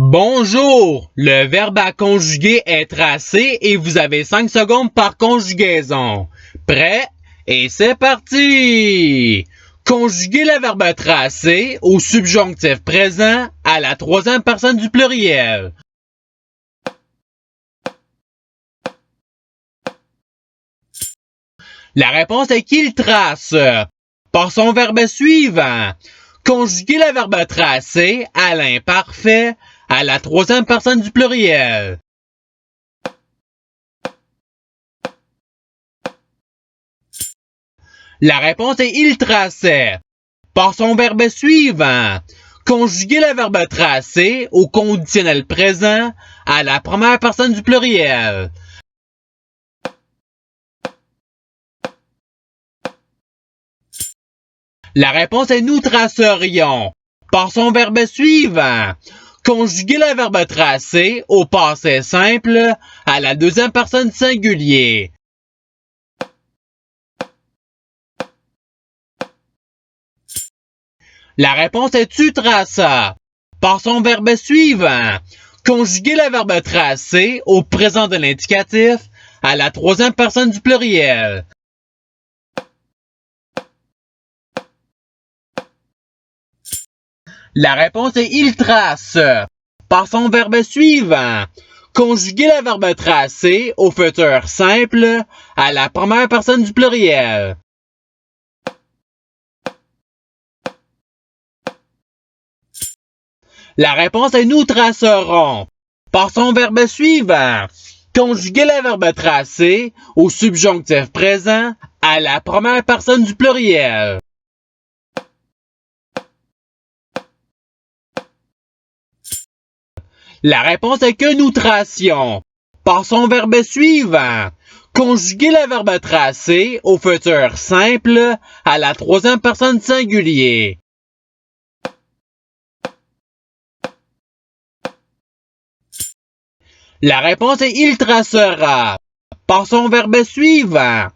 Bonjour! Le verbe à conjuguer est tracé et vous avez 5 secondes par conjugaison. Prêt? Et c'est parti! Conjuguez le verbe tracé au subjonctif présent à la troisième personne du pluriel. La réponse est qu'il trace. Par son verbe suivant. Conjuguez le verbe tracé à l'imparfait à la troisième personne du pluriel. La réponse est il traçait. Par son verbe suivant. Conjuguez le verbe tracer au conditionnel présent à la première personne du pluriel. La réponse est nous tracerions. Par son verbe suivant. Conjuguez le verbe tracer au passé simple à la deuxième personne singulier. La réponse est tu traça. Par son verbe suivant. Conjuguez le verbe tracer au présent de l'indicatif à la troisième personne du pluriel. La réponse est il trace. Par son verbe suivant. Conjuguez le verbe tracer au futur simple à la première personne du pluriel. La réponse est nous tracerons. Par son verbe suivant. Conjuguez le verbe tracer au subjonctif présent à la première personne du pluriel. La réponse est que nous tracions. Par son verbe suivant. Conjuguez le verbe tracer au futur simple à la troisième personne singulier. La réponse est il tracera. Par son verbe suivant.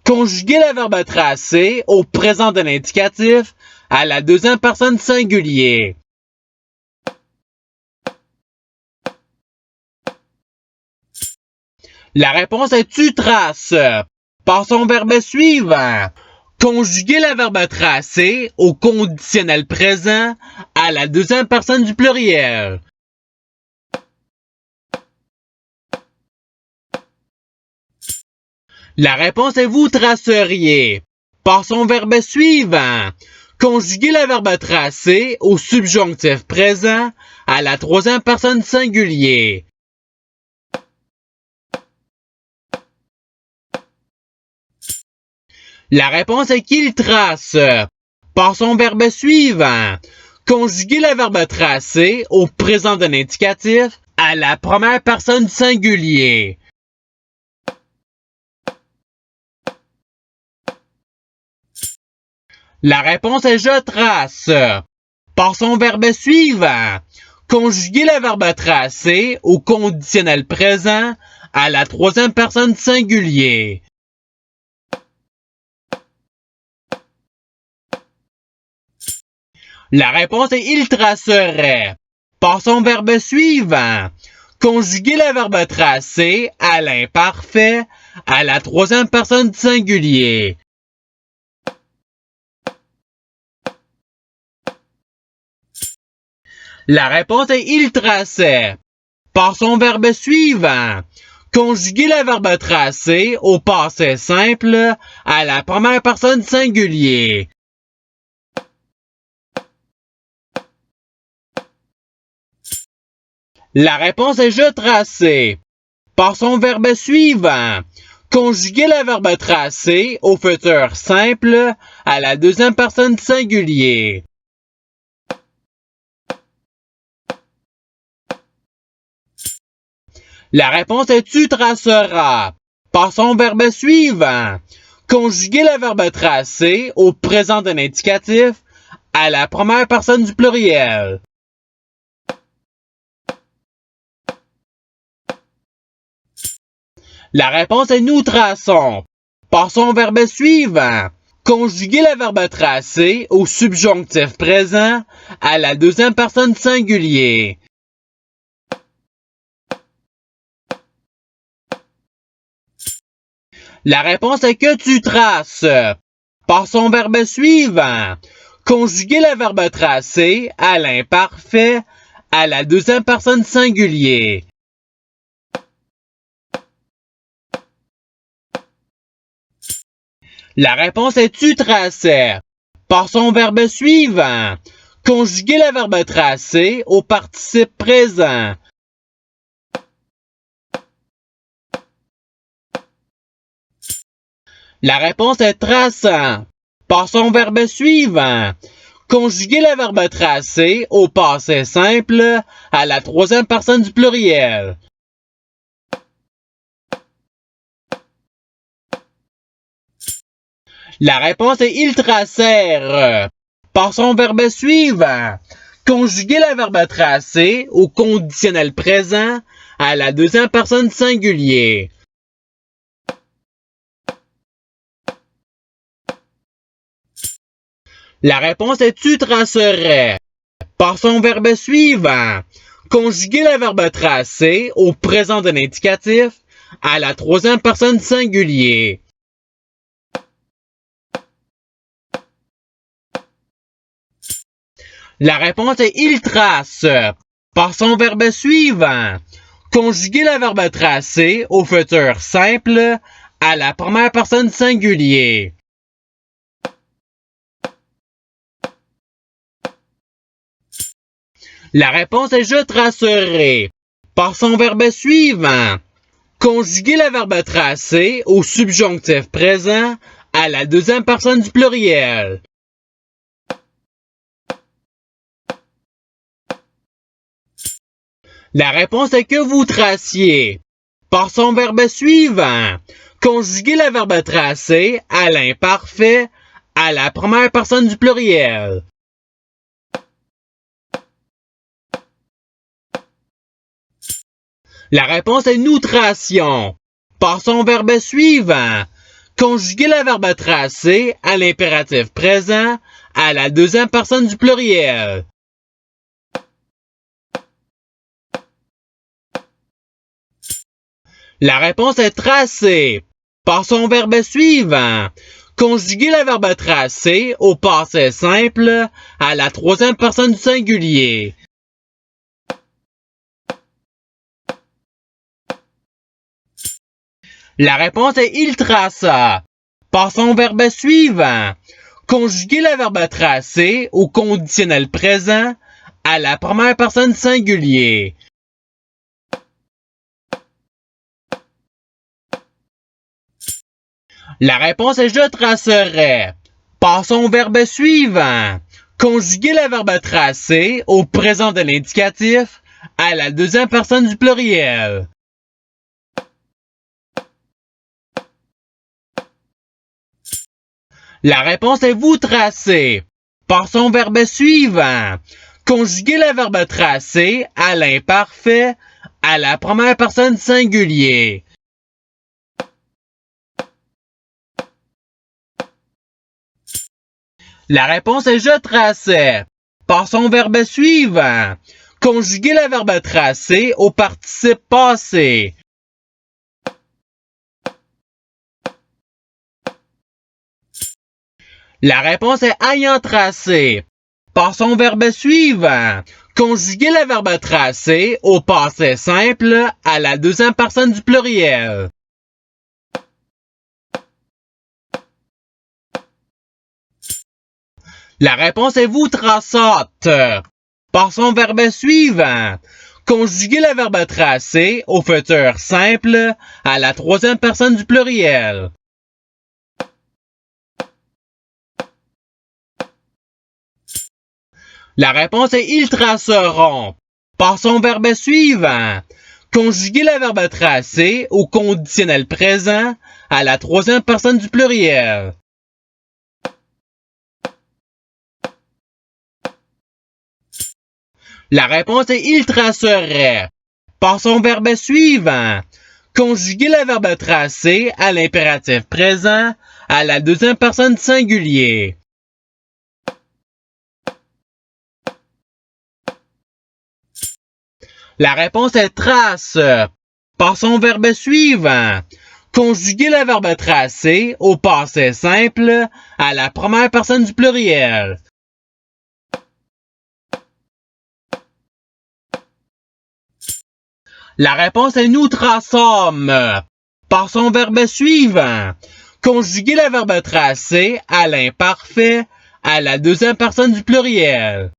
Conjuguez le verbe tracer au présent de l'indicatif à la deuxième personne singulier. La réponse est tu traces. Par son verbe suivant. Conjuguez le verbe tracer au conditionnel présent à la deuxième personne du pluriel. La réponse est vous traceriez. Par son verbe suivant. Conjuguez le verbe tracer au subjonctif présent à la troisième personne singulier. La réponse est qu'il trace. Par son verbe suivant. Conjuguez le verbe tracer au présent de l'indicatif à la première personne du singulier. La réponse est je trace. Par son verbe suivant. Conjuguez le verbe tracer au conditionnel présent à la troisième personne du singulier. La réponse est il tracerait. Par son verbe suivant. Conjuguez le verbe tracer à l'imparfait à la troisième personne du singulier. La réponse est il traçait. Par son verbe suivant. Conjuguez le verbe tracer au passé simple à la première personne singulier. La réponse est je tracer. Par son verbe suivant. Conjuguez le verbe tracer au futur simple à la deuxième personne singulier. La réponse est tu traceras. Par son verbe suivant. Conjuguez le verbe tracer au présent de l'indicatif à la première personne du pluriel. La réponse est nous traçons. Par son verbe suivant. Conjuguez le verbe tracer au subjonctif présent à la deuxième personne singulier. La réponse est que tu traces. Par son verbe suivant. Conjuguer le verbe tracer à l'imparfait à la deuxième personne singulier. La réponse est tu traçais. Par son verbe suivant. Conjuguer le verbe tracer au participe présent. La réponse est traçant. Par son verbe suivant. Conjuguer le verbe tracer au passé simple à la troisième personne du pluriel. La réponse est ils tracèrent. Par son verbe suivant. Conjuguer le verbe tracer au conditionnel présent à la deuxième personne singulier. La réponse est tu tracerais. Par son verbe suivant. Conjuguer le verbe tracer au présent de l'indicatif à la troisième personne singulier. La réponse est il trace. Par son verbe suivant. Conjuguer le verbe tracer au futur simple à la première personne singulier. La réponse est je tracerai. Par son verbe suivant. Conjuguer le verbe tracer au subjonctif présent à la deuxième personne du pluriel. La réponse est que vous traciez. Par son verbe suivant. Conjuguer le verbe tracer à l'imparfait à la première personne du pluriel. La réponse est nous tracions. Par son verbe suivant. Conjuguer le verbe tracer à l'impératif présent à la deuxième personne du pluriel. La réponse est tracer. Par son verbe suivant. Conjuguer le verbe tracer au passé simple à la troisième personne du singulier. La réponse est il traça. Par son verbe suivant. Conjuguer le verbe tracer au conditionnel présent à la première personne singulier. La réponse est je tracerai. Par son verbe suivant. Conjuguer le verbe tracer au présent de l'indicatif à la deuxième personne du pluriel. La réponse est vous tracez. Par son verbe suivant. Conjuguer le verbe tracer à l'imparfait à la première personne singulier. La réponse est je traçais. Par son verbe suivant. Conjuguer le verbe tracer au participe passé. La réponse est ayant tracé. Par son verbe suivant. Conjuguer le verbe tracer au passé simple à la deuxième personne du pluriel. La réponse est vous traçâtes. Par son verbe suivant. Conjuguer le verbe tracer au futur simple à la troisième personne du pluriel. La réponse est ils traceront. Par son verbe suivant. Conjuguer le verbe tracer au conditionnel présent à la troisième personne du pluriel. La réponse est il tracerait. Par son verbe suivant. Conjuguer le verbe tracer à l'impératif présent à la deuxième personne singulier. La réponse est trace. Par son verbe suivant. Conjuguer le verbe tracer au passé simple à la première personne du pluriel. La réponse est nous traçons par son verbe suivant. Conjuguer le verbe tracer à l'imparfait à la deuxième personne du pluriel.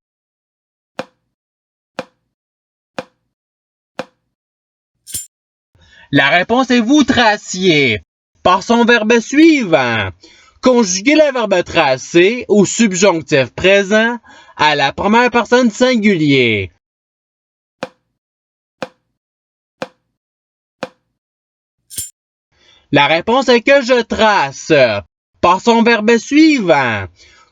La réponse est vous traciez par son verbe suivant. Conjuguer le verbe tracer au subjonctif présent à la première personne du singulier. La réponse est que je trace par son verbe suivant.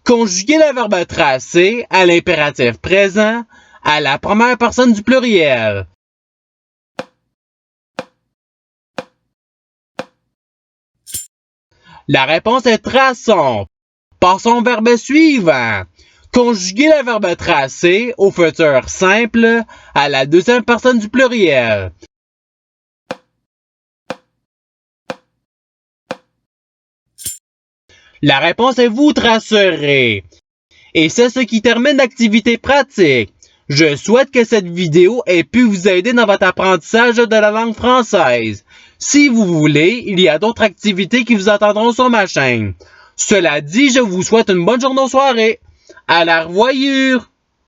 Conjuguer le verbe tracer à l'impératif présent à la première personne du pluriel. La réponse est traçons par son verbe suivant. Conjuguer le verbe tracer au futur simple à la deuxième personne du pluriel. La réponse est vous tracerez. Et c'est ce qui termine l'activité pratique. Je souhaite que cette vidéo ait pu vous aider dans votre apprentissage de la langue française. Si vous voulez, il y a d'autres activités qui vous attendront sur ma chaîne. Cela dit, je vous souhaite une bonne journée ou soirée. À la revoyure!